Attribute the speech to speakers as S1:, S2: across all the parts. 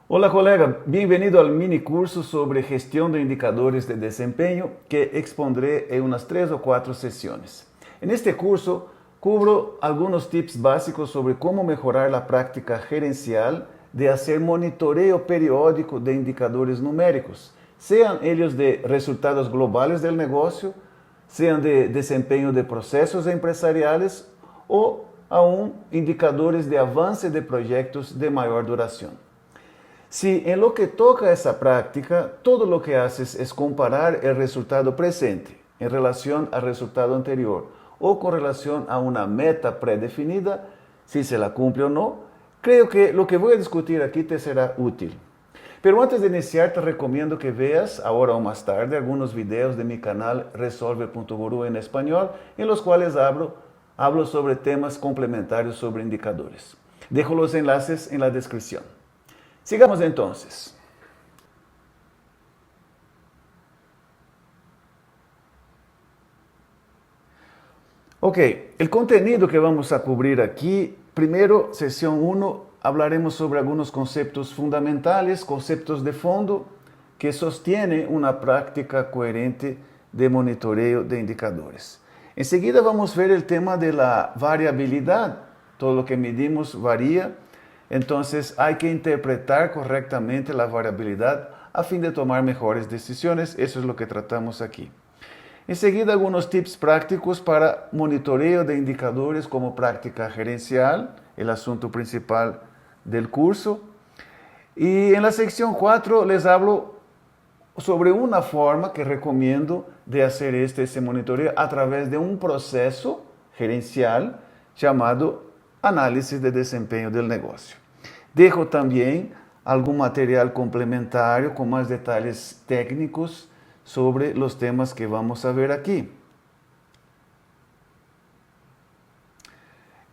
S1: Hola colega, bienvenido al mini curso sobre gestión de indicadores de desempeño que expondré en unas 3 o 4 sesiones. En este curso cubro algunos tips básicos sobre cómo mejorar la práctica gerencial de hacer monitoreo periódico de indicadores numéricos, sean ellos de resultados globales del negocio, sean de desempeño de procesos empresariales o aún indicadores de avance de proyectos de mayor duración. Si en lo que toca a esa práctica, todo lo que haces es comparar el resultado presente en relación al resultado anterior o con relación a una meta predefinida, si se la cumple o no, creo que lo que voy a discutir aquí te será útil. Pero antes de iniciar, te recomiendo que veas, ahora o más tarde, algunos videos de mi canal Resolve.guru en español, en los cuales hablo sobre temas complementarios sobre indicadores. Dejo los enlaces en la descripción. Sigamos entonces. Ok, el contenido que vamos a cubrir aquí, primero, sesión 1, hablaremos sobre algunos conceptos fundamentales, conceptos de fondo, que sostienen una práctica coherente de monitoreo de indicadores. Enseguida vamos a ver el tema de la variabilidad. Todo lo que medimos varía. Entonces hay que interpretar correctamente la variabilidad a fin de tomar mejores decisiones. Eso es lo que tratamos aquí. Enseguida, algunos tips prácticos para monitoreo de indicadores como práctica gerencial, el asunto principal del curso. Y en la sección 4 les hablo sobre una forma que recomiendo de hacer ese monitoreo a través de un proceso gerencial llamado análisis de desempeño del negocio. Dejo también algún material complementario con más detalles técnicos sobre los temas que vamos a ver aquí.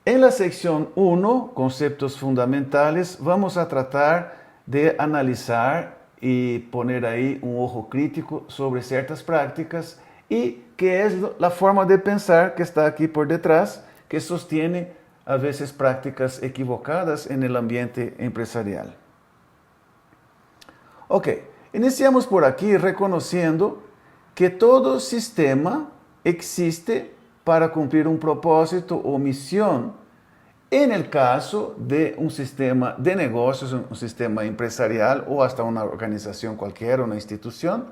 S1: En la sección 1, conceptos fundamentales, vamos a tratar de analizar y poner ahí un ojo crítico sobre ciertas prácticas y qué es la forma de pensar que está aquí por detrás, que sostiene a veces prácticas equivocadas en el ambiente empresarial. Ok, iniciamos por aquí reconociendo que todo sistema existe para cumplir un propósito o misión. En el caso de un sistema de negocios, un sistema empresarial o hasta una organización cualquiera, una institución,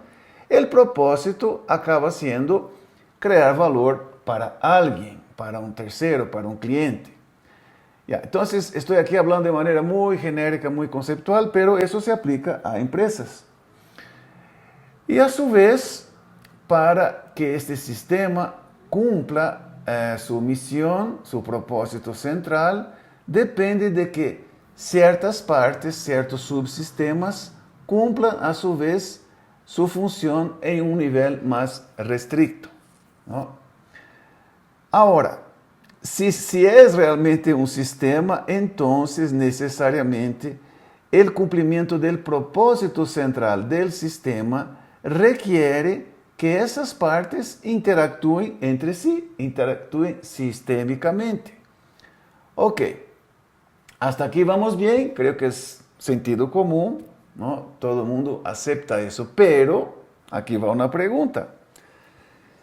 S1: el propósito acaba siendo crear valor para alguien, para un tercero, para un cliente. Entonces, estoy aquí hablando de manera muy genérica, muy conceptual, pero eso se aplica a empresas. Y a su vez, para que este sistema cumpla su misión, su propósito central, depende de que ciertas partes, ciertos subsistemas, cumplan a su vez su función en un nivel más restricto, ¿no? Ahora, si es realmente un sistema, entonces necesariamente el cumplimiento del propósito central del sistema requiere que esas partes interactúen entre sí, interactúen sistémicamente. Ok, hasta aquí vamos bien, creo que es sentido común, ¿no? Todo el mundo acepta eso, pero aquí va una pregunta.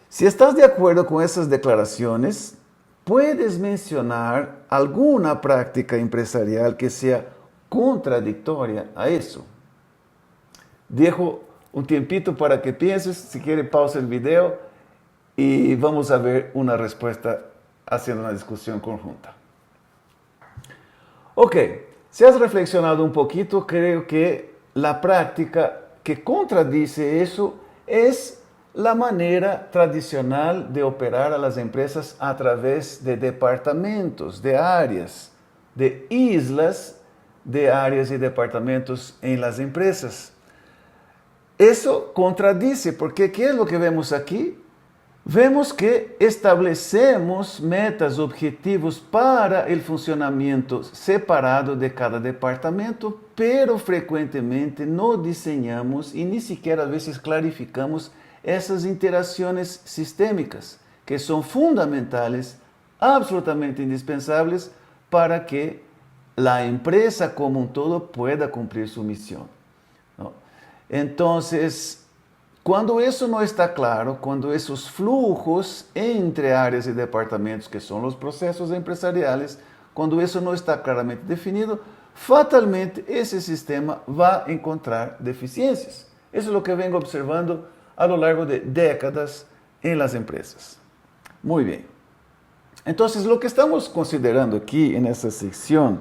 S1: Si estás de acuerdo con esas declaraciones, ¿puedes mencionar alguna práctica empresarial que sea contradictoria a eso? Dejo un tiempito para que pienses, si quieres pausa el video y vamos a ver una respuesta haciendo una discusión conjunta. Ok, si has reflexionado un poquito, creo que la práctica que contradice eso es la manera tradicional de operar a las empresas a través de departamentos, de áreas, de islas de áreas y departamentos en las empresas. Eso contradice, porque ¿qué es lo que vemos aquí? Vemos que establecemos metas, objetivos para el funcionamiento separado de cada departamento, pero frecuentemente no diseñamos y ni siquiera a veces clarificamos essas interações sistêmicas, que são fundamentais, absolutamente indispensáveis para que la empresa como un todo pueda cumplir su misión, ¿no? Entonces, cuando eso no está claro, cuando esos flujos entre áreas y departamentos, que son los procesos empresariales, cuando eso no está claramente definido, fatalmente ese sistema va a encontrar deficiencias. Eso es lo que vengo observando a lo largo de décadas en las empresas. Muy bien. Entonces, lo que estamos considerando aquí en esta sección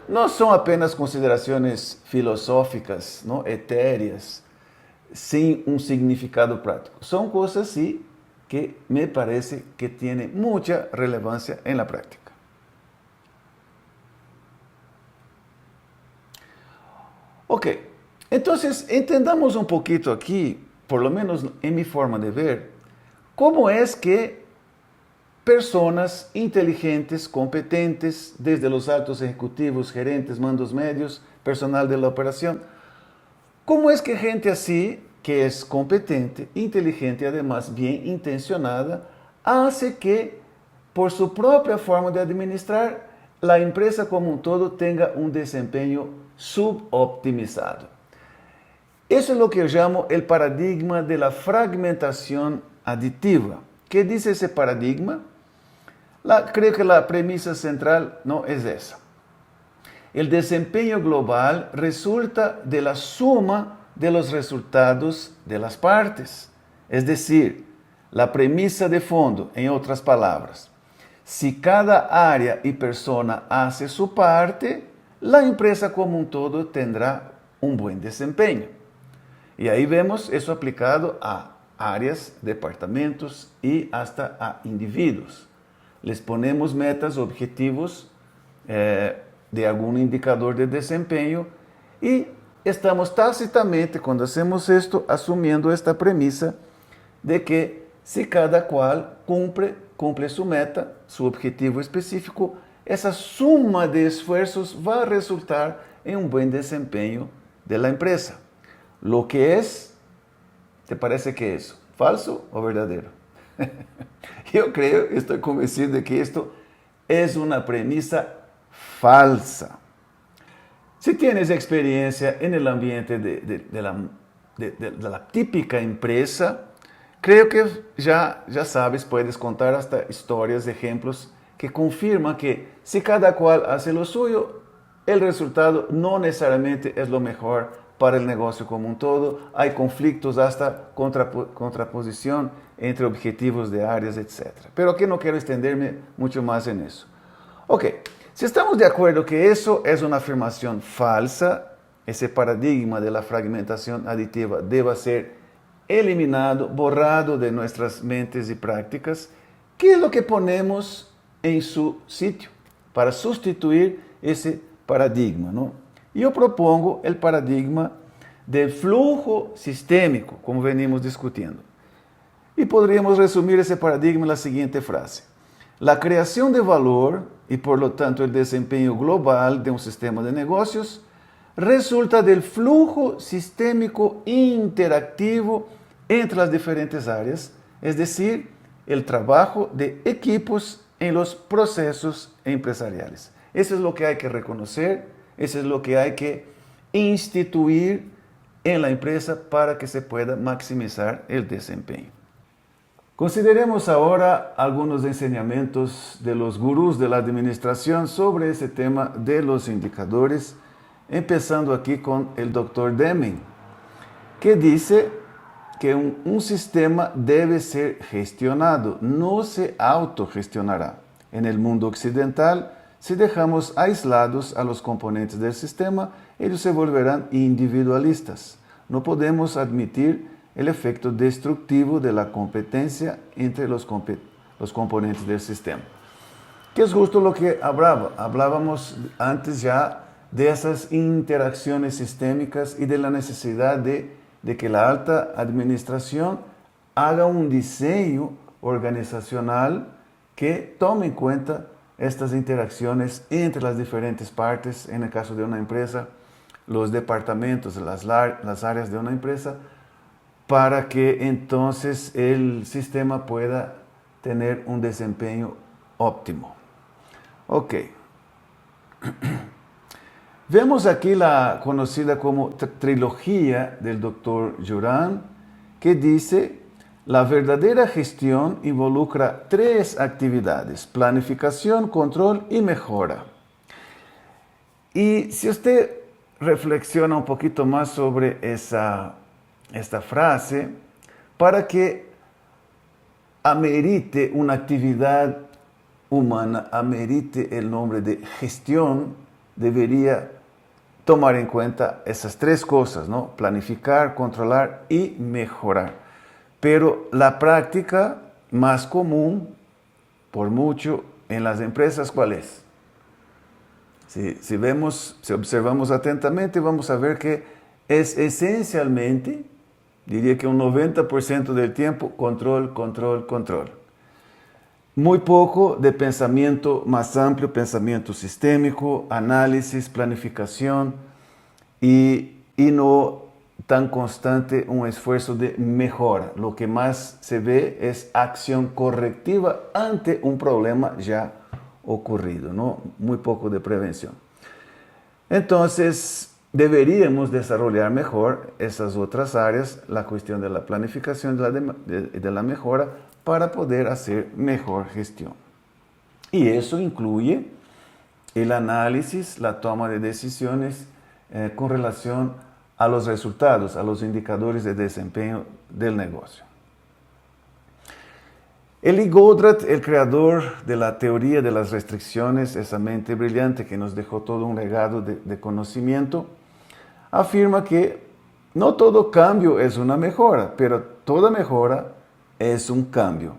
S1: no son apenas consideraciones filosóficas, ¿no?, etéreas, sin un significado práctico. Son cosas, sí, que me parece que tienen mucha relevancia en la práctica. Ok, entonces entendamos un poquito aquí, por lo menos en mi forma de ver, cómo es que personas inteligentes, competentes, desde los altos ejecutivos, gerentes, mandos medios, personal de la operación, cómo es que gente así, que es competente, inteligente y además bien intencionada, hace que, por su propia forma de administrar, la empresa como un todo tenga un desempeño suboptimizado. Eso es lo que yo llamo el paradigma de la fragmentación aditiva. ¿Qué dice ese paradigma? Creo que la premisa central no es esa. El desempeño global resulta de la suma de los resultados de las partes. Es decir, la premisa de fondo, en otras palabras, si cada área y persona hace su parte, la empresa como un todo tendrá un buen desempeño. Y ahí vemos eso aplicado a áreas, departamentos y hasta a individuos. Les ponemos metas, objetivos de algún indicador de desempeño y estamos tácitamente, cuando hacemos esto, asumiendo esta premisa de que si cada cual cumple su meta, su objetivo específico, esa suma de esfuerzos va a resultar en un buen desempeño de la empresa. Lo que es, ¿te parece que es falso o verdadero? Yo creo, estoy convencido de que esto es una premisa falsa. Si tienes experiencia en el ambiente de la típica empresa, creo que ya sabes, puedes contar hasta historias, ejemplos que confirman que si cada cual hace lo suyo, el resultado no necesariamente es lo mejor para el negocio como un todo. Hay conflictos, hasta contraposición entre objetivos de áreas, etc. Pero aquí no quiero extenderme mucho más en eso. Ok, si estamos de acuerdo que eso es una afirmación falsa, ese paradigma de la fragmentación aditiva deba ser eliminado, borrado de nuestras mentes y prácticas, ¿qué es lo que ponemos en su sitio para sustituir ese paradigma, ¿no? Yo propongo el paradigma del flujo sistémico, como venimos discutiendo. Y podríamos resumir ese paradigma en la siguiente frase: la creación de valor y por lo tanto el desempeño global de un sistema de negocios resulta del flujo sistémico interactivo entre las diferentes áreas, es decir, el trabajo de equipos en los procesos empresariales. Eso es lo que hay que reconocer, eso es lo que hay que instituir en la empresa para que se pueda maximizar el desempeño. Consideremos ahora algunos enseñamientos de los gurús de la administración sobre ese tema de los indicadores, empezando aquí con el Dr. Deming, que dice que un sistema debe ser gestionado, no se autogestionará. En el mundo occidental, si dejamos aislados a los componentes del sistema, ellos se volverán individualistas. No podemos admitir el efecto destructivo de la competencia entre los componentes del sistema. Que es justo lo que hablábamos antes ya de esas interacciones sistémicas y de la necesidad de que la alta administración haga un diseño organizacional que tome en cuenta estas interacciones entre las diferentes partes, en el caso de una empresa, los departamentos, las áreas de una empresa, para que entonces el sistema pueda tener un desempeño óptimo. Ok. Vemos aquí la conocida como trilogía del Dr. Juran, que dice: la verdadera gestión involucra 3 actividades: planificación, control y mejora. Y si usted reflexiona un poquito más sobre esta frase, para que amerite una actividad humana, amerite el nombre de gestión, debería tomar en cuenta esas 3 cosas, ¿no? Planificar, controlar y mejorar. Pero la práctica más común, por mucho, en las empresas, ¿cuál es? Si observamos atentamente, vamos a ver que es esencialmente, diría que un 90% del tiempo, control, control, control. Muy poco de pensamiento más amplio, pensamiento sistémico, análisis, planificación y no tan constante un esfuerzo de mejora. Lo que más se ve es acción correctiva ante un problema ya ocurrido, ¿no? Muy poco de prevención. Entonces, deberíamos desarrollar mejor esas otras áreas, la cuestión de la planificación de la mejora, para poder hacer mejor gestión. Y eso incluye el análisis, la toma de decisiones con relación a los resultados, a los indicadores de desempeño del negocio. Eli Goldratt, el creador de la teoría de las restricciones, esa mente brillante que nos dejó todo un legado de conocimiento, afirma que no todo cambio es una mejora, pero toda mejora es un cambio.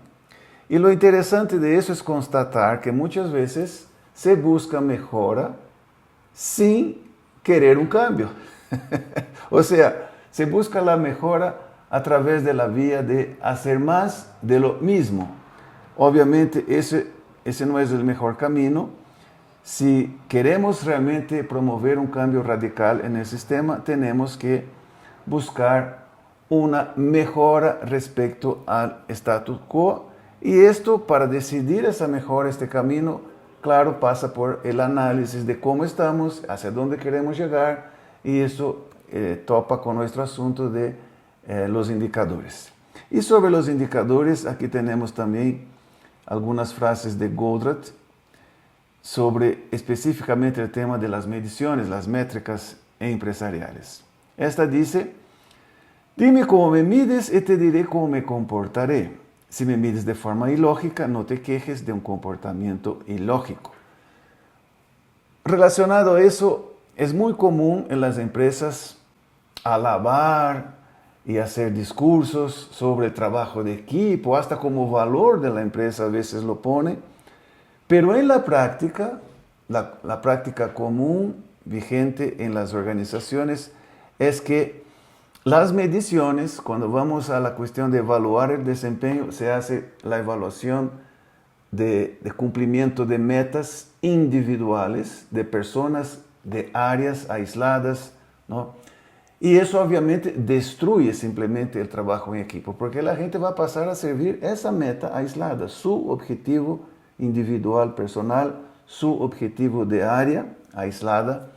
S1: Y lo interesante de eso es constatar que muchas veces se busca mejora sin querer un cambio. O sea, se busca la mejora a través de la vía de hacer más de lo mismo. Obviamente ese no es el mejor camino. Si queremos realmente promover un cambio radical en el sistema, tenemos que buscar una mejora respecto al status quo. Y esto, para decidir esa mejora, este camino, claro, pasa por el análisis de cómo estamos, hacia dónde queremos llegar, y eso topa con nuestro asunto de los indicadores. Y sobre los indicadores, aquí tenemos también algunas frases de Goldratt sobre específicamente el tema de las mediciones, las métricas empresariales. Esta dice: dime cómo me mides y te diré cómo me comportaré. Si me mides de forma ilógica, no te quejes de un comportamiento ilógico. Relacionado a eso, es muy común en las empresas alabar y hacer discursos sobre el trabajo de equipo, hasta como valor de la empresa a veces lo pone. Pero en la práctica, la práctica común vigente en las organizaciones es que las mediciones, cuando vamos a la cuestión de evaluar el desempeño, se hace la evaluación de cumplimiento de metas individuales, de personas, de áreas aisladas, ¿no? Y eso obviamente destruye simplemente el trabajo en equipo, porque la gente va a pasar a servir esa meta aislada, su objetivo individual, personal, su objetivo de área aislada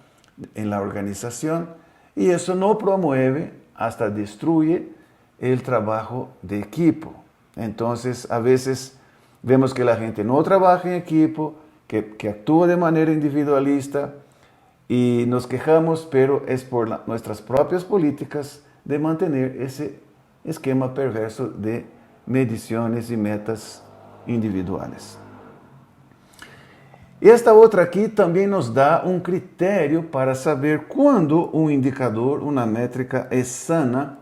S1: en la organización, y eso no promueve, hasta destruye el trabajo de equipo. Entonces, a veces vemos que la gente no trabaja en equipo, que actúa de manera individualista, y nos quejamos, pero es por nuestras propias políticas de mantener ese esquema perverso de mediciones y metas individuales. Y esta otra aquí también nos da un criterio para saber cuándo un indicador, una métrica es sana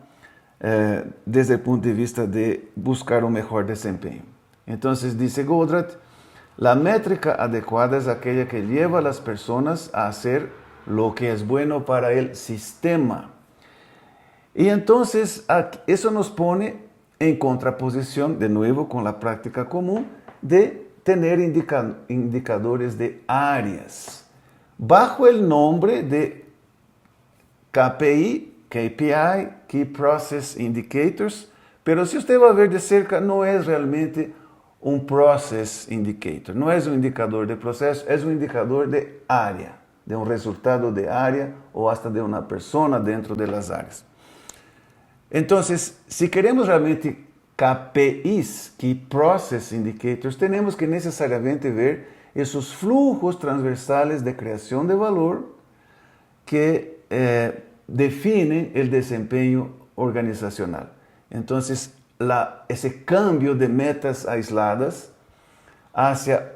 S1: desde el punto de vista de buscar un mejor desempeño. Entonces dice Goldratt: la métrica adecuada es aquella que lleva a las personas a hacer lo que es bueno para el sistema. Y entonces eso nos pone en contraposición, de nuevo, con la práctica común de tener indicadores de áreas, bajo el nombre de KPI, Key Process Indicators, pero si usted va a ver de cerca, no es realmente un Process Indicator, no es un indicador de proceso, es un indicador de área, de un resultado de área o hasta de una persona dentro de las áreas. Entonces, si queremos realmente KPIs, Key Process Indicators, tenemos que necesariamente ver esos flujos transversales de creación de valor que definen el desempeño organizacional. Entonces, ese cambio de metas aisladas hacia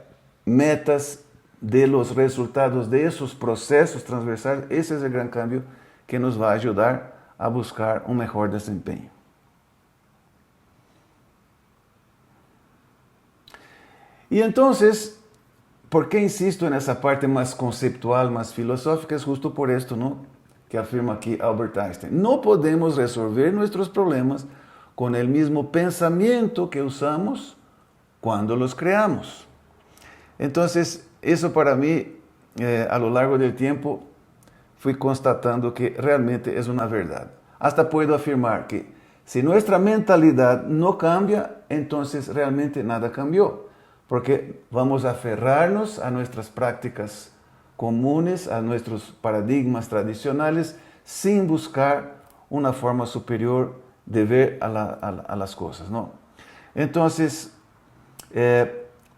S1: metas de los resultados de esos procesos transversales, ese es el gran cambio que nos va a ayudar a buscar un mejor desempeño. Y entonces, ¿por qué insisto en esa parte más conceptual, más filosófica? Es justo por esto, ¿no?, que afirma aquí Albert Einstein. No podemos resolver nuestros problemas con el mismo pensamiento que usamos cuando los creamos. Entonces, eso para mí, a lo largo del tiempo, fui constatando que realmente es una verdad. Hasta puedo afirmar que si nuestra mentalidad no cambia, entonces realmente nada cambió. Porque vamos a aferrarnos a nuestras prácticas comunes, a nuestros paradigmas tradicionales, sin buscar una forma superior de ver a las cosas, ¿no? Entonces,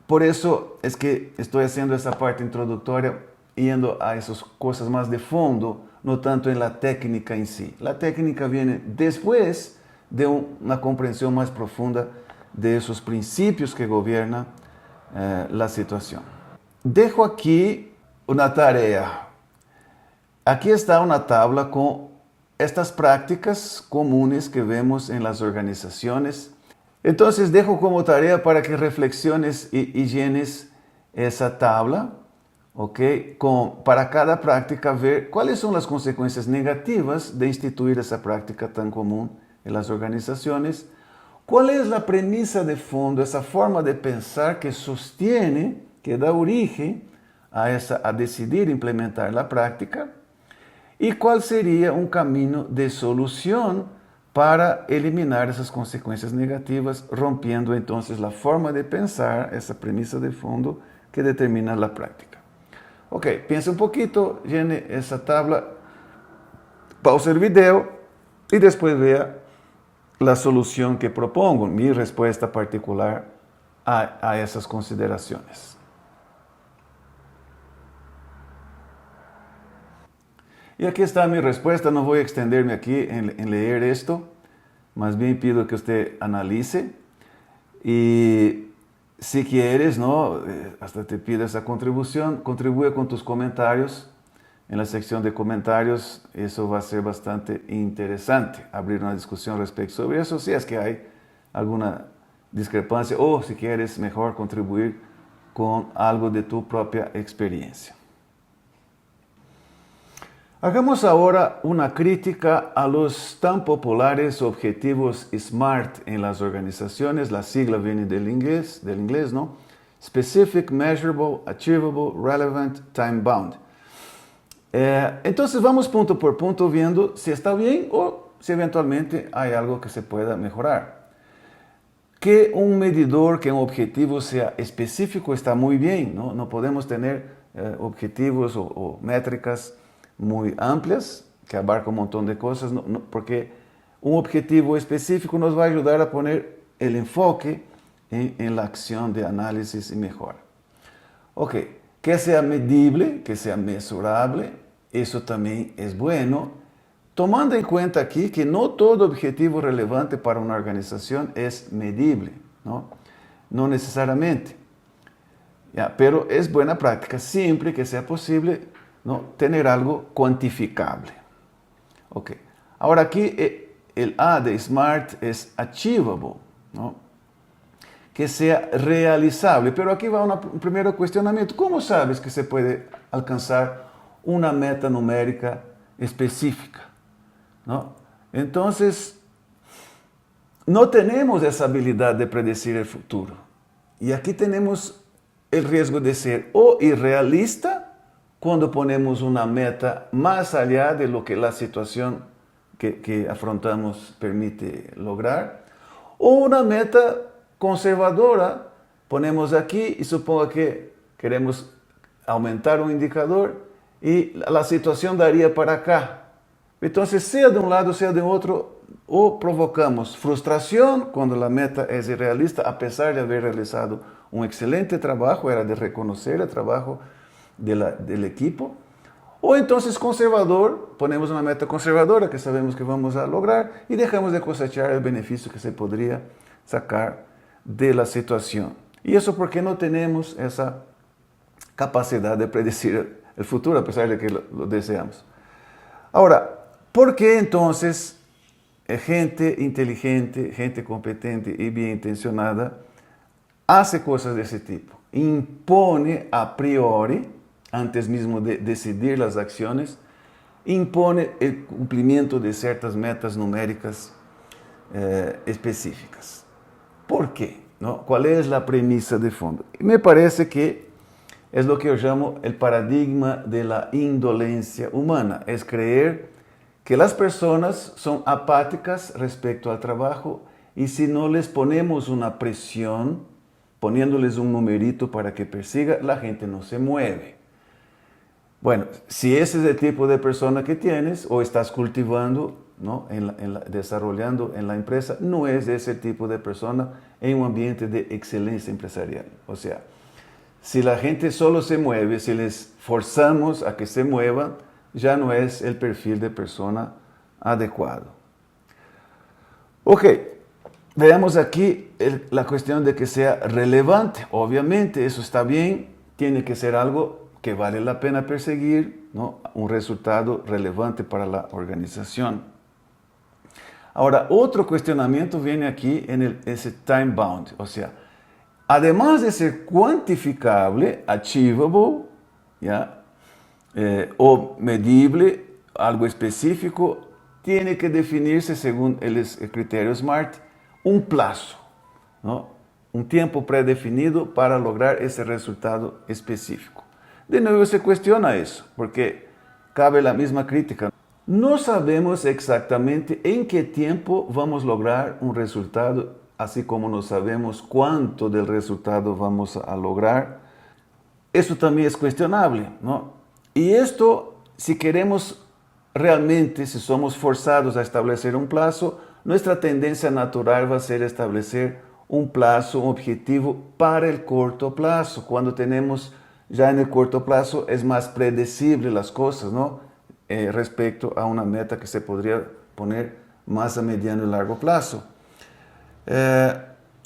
S1: por eso es que estoy haciendo esa parte introductoria, yendo a esas cosas más de fondo, no tanto en la técnica en sí. La técnica viene después de una comprensión más profunda de esos principios que gobiernan la situación. Dejo aquí una tarea. Aquí está una tabla con estas prácticas comunes que vemos en las organizaciones. Entonces dejo como tarea para que reflexiones y llenes esa tabla, ¿ok? Para cada práctica ver cuáles son las consecuencias negativas de instituir esa práctica tan común en las organizaciones. ¿Cuál es la premisa de fondo, esa forma de pensar que sostiene, que da origen a decidir implementar la práctica? ¿Y cuál sería un camino de solución para eliminar esas consecuencias negativas, rompiendo entonces la forma de pensar, esa premisa de fondo que determina la práctica? Ok, piensa un poquito, llene esa tabla, pausa el video y después vea la solución que propongo, mi respuesta particular a esas consideraciones. Y aquí está mi respuesta. No voy a extenderme aquí en leer esto, más bien pido que usted analice y si quieres, ¿no?, hasta te pido esa contribución, contribuye con tus comentarios en la sección de comentarios. Eso va a ser bastante interesante, abrir una discusión respecto sobre eso, si es que hay alguna discrepancia o si quieres mejor contribuir con algo de tu propia experiencia. Hagamos ahora una crítica a los tan populares objetivos SMART en las organizaciones. La sigla viene del inglés, ¿no? Specific, Measurable, Achievable, Relevant, Time Bound. Entonces vamos punto por punto viendo si está bien o si eventualmente hay algo que se pueda mejorar. Que un medidor, que un objetivo sea específico está muy bien, ¿no? No podemos tener objetivos o métricas muy amplias que abarcan un montón de cosas, porque un objetivo específico nos va a ayudar a poner el enfoque en la acción de análisis y mejora. Ok, que sea medible, que sea mesurable, eso también es bueno, tomando en cuenta aquí que no todo objetivo relevante para una organización es medible, no necesariamente. Pero es buena práctica siempre que sea posible, ¿no?, tener algo cuantificable. Ok, ahora aquí el A de SMART es achievable, ¿no?, que sea realizable. Pero aquí va un primer cuestionamiento. ¿Cómo sabes que se puede alcanzar una meta numérica específica, ¿no? Entonces, no tenemos esa habilidad de predecir el futuro. Y aquí tenemos el riesgo de ser o irrealista cuando ponemos una meta más allá de lo que la situación que afrontamos permite lograr, o una meta conservadora, ponemos aquí y supongo que queremos aumentar un indicador y la situación daría para acá. Entonces, sea de un lado, sea de otro, o provocamos frustración cuando la meta es irrealista, a pesar de haber realizado un excelente trabajo, era de reconocer el trabajo del equipo, o entonces conservador, ponemos una meta conservadora que sabemos que vamos a lograr y dejamos de cosechar el beneficio que se podría sacar de la situación. Y eso porque no tenemos esa capacidad de predecir el futuro, a pesar de que lo deseamos. Ahora, ¿por qué entonces gente inteligente, gente competente y bien intencionada hace cosas de ese tipo? Impone a priori, antes mismo de decidir las acciones, impone el cumplimiento de ciertas metas numéricas específicas. ¿Por qué? ¿No? ¿Cuál es la premisa de fondo? Me parece que es lo que yo llamo el paradigma de la indolencia humana. Es creer que las personas son apáticas respecto al trabajo y si no les ponemos una presión, poniéndoles un numerito para que persiga, la gente no se mueve. Bueno, si ese es el tipo de persona que tienes o estás cultivando, ¿no? Desarrollando en la empresa, no es ese tipo de persona en un ambiente de excelencia empresarial. O sea, si la gente solo se mueve, si les forzamos a que se muevan, ya no es el perfil de persona adecuado. Ok, veamos aquí la cuestión de que sea relevante. Obviamente, eso está bien, tiene que ser algo que vale la pena perseguir, ¿no? Un resultado relevante para la organización. Ahora, otro cuestionamiento viene aquí en ese time bound, o sea, además de ser cuantificable, achievable, ¿ya? O medible, algo específico, tiene que definirse según el criterio SMART un plazo, ¿no? Un tiempo predefinido para lograr ese resultado específico. De nuevo se cuestiona eso, porque cabe la misma crítica. No sabemos exactamente en qué tiempo vamos a lograr un resultado, así como no sabemos cuánto del resultado vamos a lograr. Eso también es cuestionable, ¿no? Y esto, si queremos realmente, si somos forzados a establecer un plazo, nuestra tendencia natural va a ser establecer un plazo, un objetivo para el corto plazo. Cuando tenemos ya en el corto plazo es más predecible las cosas, ¿no? Respecto a una meta que se podría poner más a mediano y largo plazo.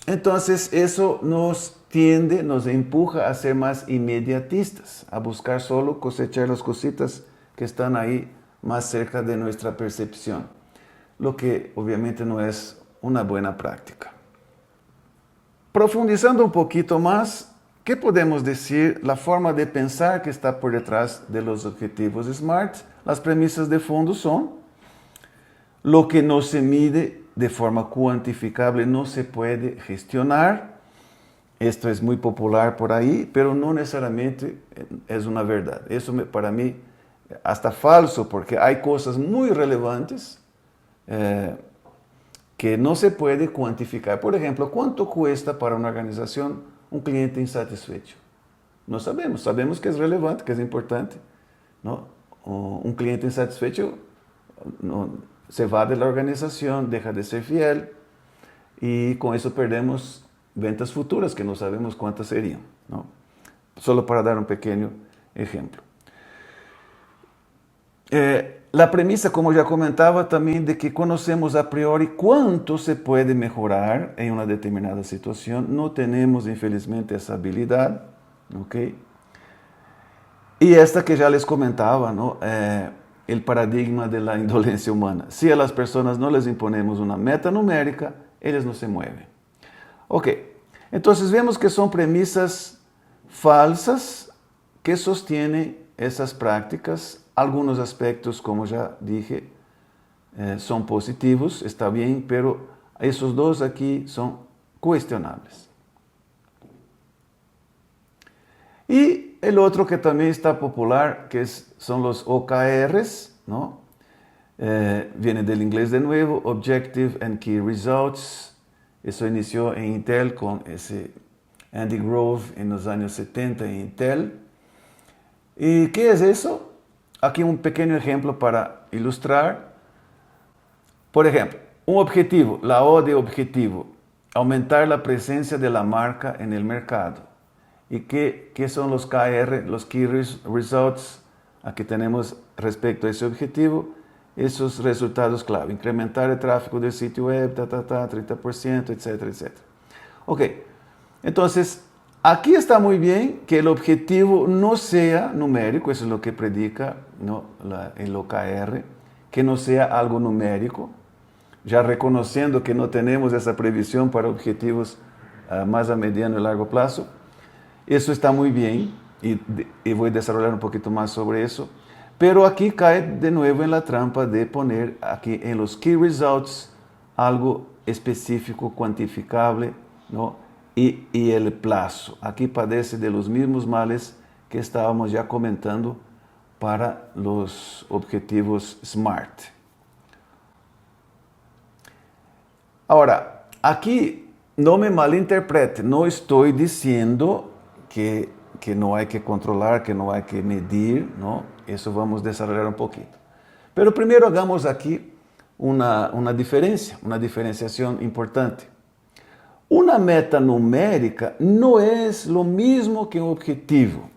S1: Entonces eso nos empuja a ser más inmediatistas, a buscar solo cosechar las cositas que están ahí más cerca de nuestra percepción, lo que obviamente no es una buena práctica. Profundizando un poquito más, ¿qué podemos decir? La forma de pensar que está por detrás de los objetivos SMART. Las premisas de fondo son: lo que no se mide de forma cuantificable no se puede gestionar. Esto es muy popular por ahí, pero no necesariamente es una verdad. Eso para mí hasta falso, porque hay cosas muy relevantes que no se puede cuantificar. Por ejemplo, ¿cuánto cuesta para una organización un cliente insatisfecho? No sabemos. Sabemos que es relevante, que es importante, ¿no? Un cliente insatisfecho no, se va de la organización, deja de ser fiel y con eso perdemos ventas futuras que no sabemos cuántas serían, ¿no? Solo para dar un pequeño ejemplo. La premisa, como ya comentaba, también de que conocemos a priori cuánto se puede mejorar en una determinada situación. No tenemos, infelizmente, esa habilidad, ¿ok? Y esta que ya les comentaba, ¿no? El paradigma de la indolencia humana. Si a las personas no les imponemos una meta numérica, ellas no se mueven. Ok, entonces vemos que son premisas falsas que sostienen esas prácticas. Algunos aspectos, como ya dije, son positivos, está bien, pero esos dos aquí son cuestionables. Y el otro que también está popular, que son los OKRs, ¿no? Viene del inglés de nuevo, Objective and Key Results. Eso inició en Intel con ese Andy Grove en los años 70 en Intel. ¿Y qué es eso? aquí un pequeño ejemplo para ilustrar. Por ejemplo, un objetivo, la O de objetivo, aumentar la presencia de la marca en el mercado. ¿Y qué son los KR, los Key Results? Aquí tenemos respecto a ese objetivo, esos resultados clave. Incrementar el tráfico del sitio web, 30%, etcétera, etcétera. Ok, entonces, aquí está muy bien que el objetivo no sea numérico, eso es lo que predica, ¿no? el OKR, que no sea algo numérico, ya reconociendo que no tenemos esa previsión para objetivos más a mediano y largo plazo. Eso está muy bien y voy a desarrollar un poquito más sobre eso. Pero aquí cae de nuevo en la trampa de poner aquí en los Key Results algo específico, cuantificable, ¿no? y el plazo. Aquí padece de los mismos males que estábamos ya comentando para los objetivos SMART. Ahora, aquí no me malinterprete, no estoy diciendo que no hay que controlar, que no hay que medir, ¿no? Eso vamos a desarrollar un poquito. Pero primero hagamos aquí una diferenciación importante. Una meta numérica no es lo mismo que un objetivo,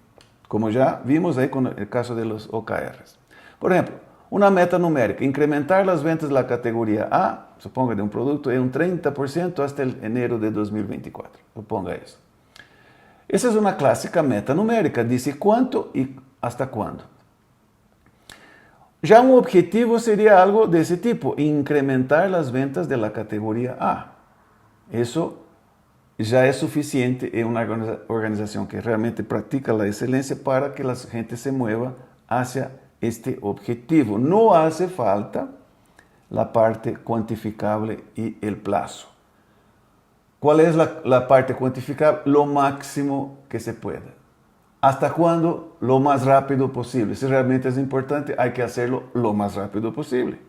S1: como ya vimos ahí con el caso de los OKRs. Por ejemplo, una meta numérica, incrementar las ventas de la categoría A, suponga de un producto, en un 30% hasta el enero de 2024. Suponga eso. Esa es una clásica meta numérica, dice cuánto y hasta cuándo. Ya un objetivo sería algo de ese tipo, incrementar las ventas de la categoría A. Eso ya es suficiente en una organización que realmente practica la excelencia para que la gente se mueva hacia este objetivo. No hace falta la parte cuantificable y el plazo. ¿Cuál es la parte cuantificable? Lo máximo que se pueda. ¿Hasta cuándo? Lo más rápido posible. Si realmente es importante, hay que hacerlo lo más rápido posible.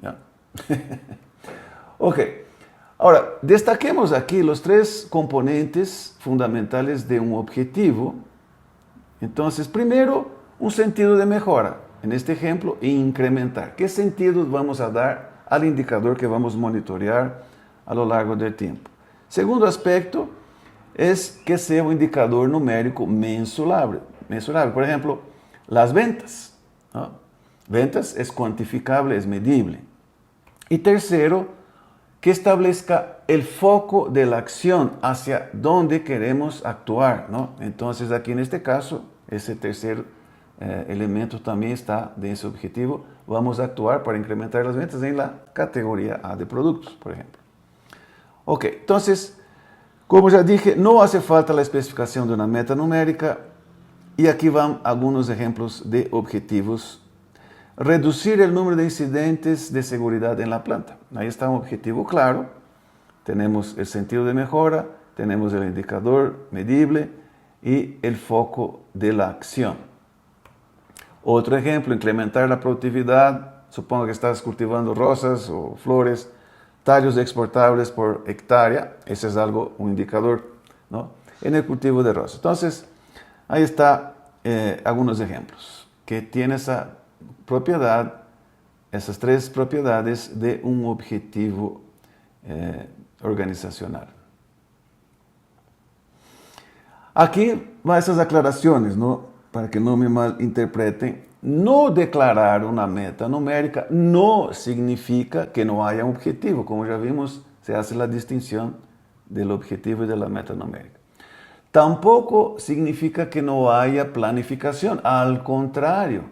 S1: ¿Ya? Ok. Ahora, destaquemos aquí los tres componentes fundamentales de un objetivo. Entonces, primero, un sentido de mejora. En este ejemplo, incrementar. ¿Qué sentidos vamos a dar al indicador que vamos a monitorear a lo largo del tiempo? Segundo aspecto es que sea un indicador numérico mensurable. Por ejemplo, las ventas, ¿no? Ventas es cuantificable, es medible. Y tercero, que establezca el foco de la acción hacia dónde queremos actuar, ¿no? Entonces, aquí en este caso, ese tercer elemento también está de ese objetivo. Vamos a actuar para incrementar las ventas en la categoría A de productos, por ejemplo. Ok, entonces, como ya dije, no hace falta la especificación de una meta numérica y aquí van algunos ejemplos de objetivos. Reducir el número de incidentes de seguridad en la planta. Ahí está un objetivo claro. Tenemos el sentido de mejora, tenemos el indicador medible y el foco de la acción. Otro ejemplo, incrementar la productividad. Supongo que estás cultivando rosas o flores, tallos exportables por hectárea. Ese es un indicador, ¿no? En el cultivo de rosas. Entonces, ahí está algunos ejemplos que tiene esa propiedad, esas tres propiedades de un objetivo organizacional. Aquí van esas aclaraciones, ¿no? Para que no me malinterpreten. No declarar una meta numérica no significa que no haya un objetivo. Como ya vimos, se hace la distinción del objetivo y de la meta numérica. Tampoco significa que no haya planificación. Al contrario,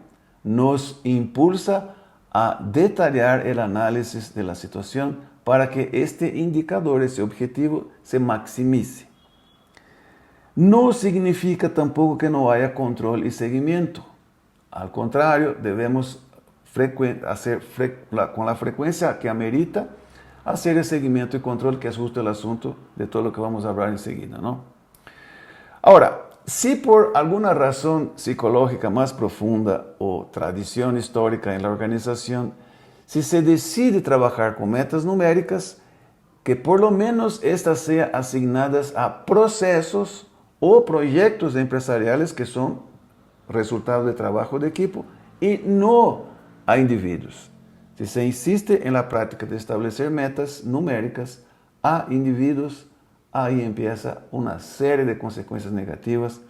S1: nos impulsa a detallar el análisis de la situación para que este indicador, ese objetivo, se maximice. No significa tampoco que no haya control y seguimiento. Al contrario, debemos hacer con la frecuencia que amerita hacer el seguimiento y control, que es justo el asunto de todo lo que vamos a hablar enseguida, ¿no? Ahora, si por alguna razón psicológica más profunda o tradición histórica en la organización, si se decide trabajar con metas numéricas, que por lo menos estas sean asignadas a procesos o proyectos empresariales que son resultado de trabajo de equipo y no a individuos. Si se insiste en la práctica de establecer metas numéricas a individuos, ahí empieza una serie de consecuencias negativas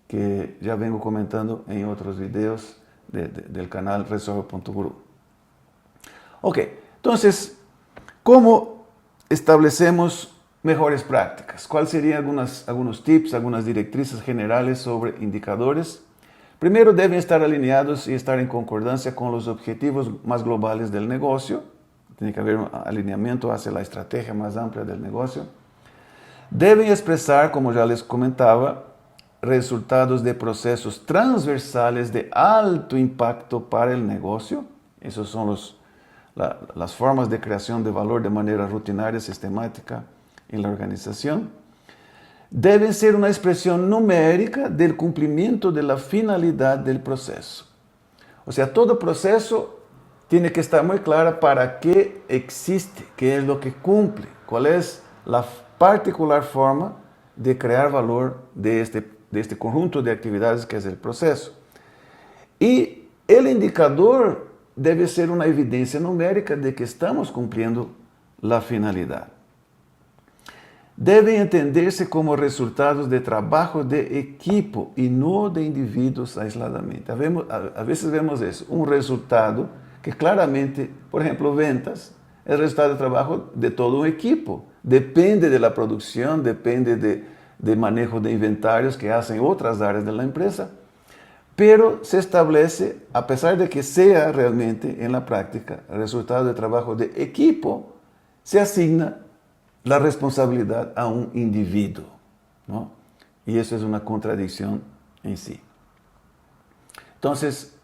S1: que ya vengo comentando en otros videos del canal Resolve.guru. Ok, entonces, ¿cómo establecemos mejores prácticas? ¿Cuáles serían algunos tips, algunas directrices generales sobre indicadores? Primero, deben estar alineados y estar en concordancia con los objetivos más globales del negocio. Tiene que haber un alineamiento hacia la estrategia más amplia del negocio. Deben expresar, como ya les comentaba, resultados de procesos transversales de alto impacto para el negocio. Esos son las formas de creación de valor de manera rutinaria, sistemática en la organización. Deben ser una expresión numérica del cumplimiento de la finalidad del proceso. O sea, todo proceso tiene que estar muy claro para qué existe, qué es lo que cumple, cuál es la particular forma de crear valor de este conjunto de actividades que es el proceso. Y el indicador debe ser una evidencia numérica de que estamos cumpliendo la finalidad. Deben entenderse como resultados de trabajo de equipo y no de individuos aisladamente. A veces vemos eso, un resultado que claramente, por ejemplo, ventas, es el resultado de trabajo de todo un equipo. Depende de la producción, depende de manejo de inventarios que hacen otras áreas de la empresa, pero se establece, a pesar de que sea realmente en la práctica el resultado de trabajo de equipo, se asigna la responsabilidad a un individuo, ¿no? Y eso es una contradicción en sí. Entonces,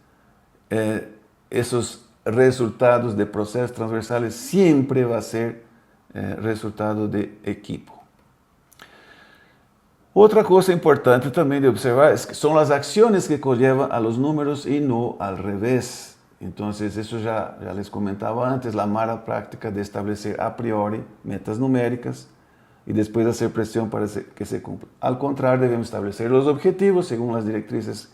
S1: esos resultados de procesos transversales siempre va a ser resultado de equipo. Outra coisa importante também de observar é que são as ações que conllevam a los números e não al revés. Então, isso já les comentava antes, a mala prática de estabelecer a priori metas numéricas e depois fazer pressão para que se cumpra. Al contrário, devemos estabelecer os objetivos según as diretrizes,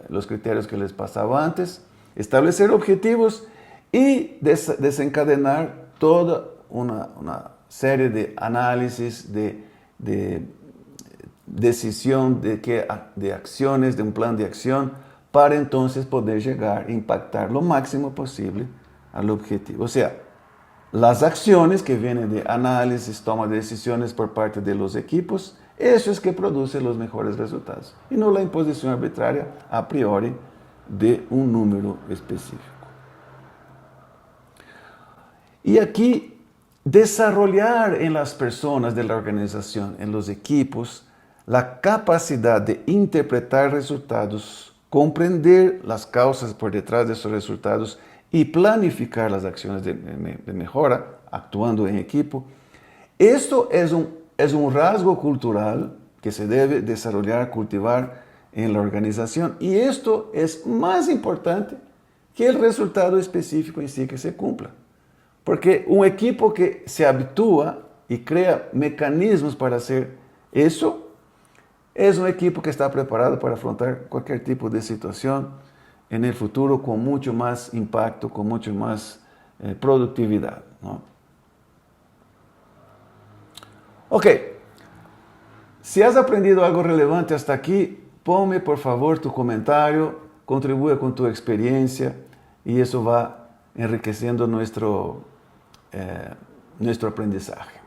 S1: os critérios que les passava antes, estabelecer objetivos e desencadenar toda uma série de análisis, de decisión de acciones, de un plan de acción, para entonces poder llegar a impactar lo máximo posible al objetivo. O sea, las acciones que vienen de análisis, toma de decisiones por parte de los equipos, eso es que produce los mejores resultados, y no la imposición arbitraria a priori de un número específico. Y aquí, desarrollar en las personas de la organización, en los equipos, la capacidad de interpretar resultados, comprender las causas por detrás de esos resultados y planificar las acciones de mejora, actuando en equipo. Esto es un rasgo cultural que se debe desarrollar, cultivar en la organización, y esto es más importante que el resultado específico en sí que se cumpla. Porque un equipo que se habitúa y crea mecanismos para hacer eso, es un equipo que está preparado para afrontar cualquier tipo de situación en el futuro con mucho más impacto, con mucho más productividad, ¿no? Ok, si has aprendido algo relevante hasta aquí, ponme por favor tu comentario, contribuye con tu experiencia y eso va enriqueciendo nuestro aprendizaje.